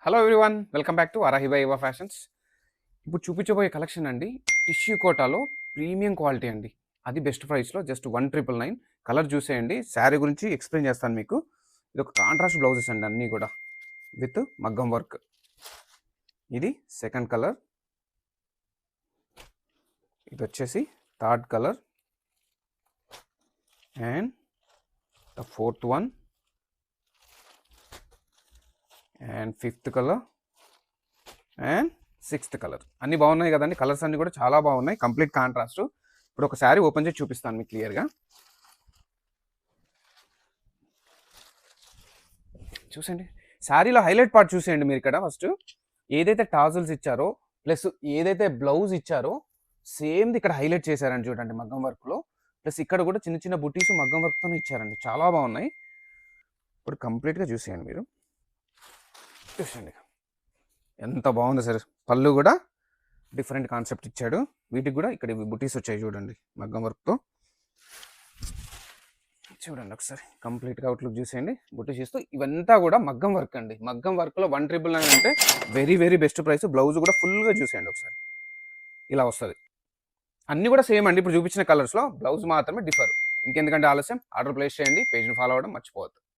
Hello everyone, welcome back to Arahiba Iva fashions. ఇప్పుడు చూపించబోయే collection అండి టిష్యూ కోటాలో ప్రీమియం క్వాలిటీ అండి. అది బెస్ట్ ప్రైస్లో జస్ట్ 1999. కలర్ చూసేయండి. శారీ గురించి ఎక్స్ప్లెయిన్ చేస్తాను మీకు. ఇది ఒక కాంట్రాస్ట్ బ్లౌజెస్ అండి అన్నీ కూడా విత్ మగ్గం వర్క్. ఇది సెకండ్ కలర్, ఇది వచ్చేసి third colour and the fourth one and fifth colour and sixth colour. అన్ని బాగున్నాయి కదండి. కలర్స్ అన్ని కూడా చాలా బాగున్నాయి, కంప్లీట్ కాంట్రాస్ట్. ఇప్పుడు ఒక శారీ ఓపెన్ చేసి చూపిస్తాను మీకు క్లియర్గా. చూసండి, శారీలో హైలైట్ పార్ట్ చూసేయండి మీరు. ఇక్కడ ఫస్ట్ ఏదైతే టాజల్స్ ఇచ్చారో ప్లస్ ఏదైతే బ్లౌజ్ ఇచ్చారో సేమ్ది ఇక్కడ హైలైట్ చేశారండి. చూడండి మగ్గం వర్క్లో, ప్లస్ ఇక్కడ కూడా చిన్న చిన్న బుటీస్ మగ్గం వర్క్తోనే ఇచ్చారండి. చాలా బాగున్నాయి. ఇప్పుడు కంప్లీట్గా చూసేయండి మీరు. చూసండి ఎంత బాగుంది సార్. పళ్ళు కూడా డిఫరెంట్ కాన్సెప్ట్ ఇచ్చాడు. వీటికి కూడా ఇక్కడ బుటీస్ వచ్చాయి చూడండి మగ్గం వర్క్తో. చూడండి ఒకసారి కంప్లీట్గా అవుట్లుక్ చూసేయండి. బుటీస్ చూస్తూ ఇవంతా కూడా మగ్గం వర్క్ అండి. మగ్గం వర్క్లో 1999 అంటే very very best price. Blouse కూడా ఫుల్గా చూసేయండి ఒకసారి. ఇలా వస్తుంది. అన్నీ కూడా సేమ్ అండి ఇప్పుడు చూపించిన కలర్స్లో, బ్లౌజ్ మాత్రమే డిఫర్. ఇంకెందుకంటే ఆలస్యం, ఆర్డర్ ప్లేస్ చేయండి. పేజ్ని ఫాలో అవ్వడం మర్చిపోవద్దు.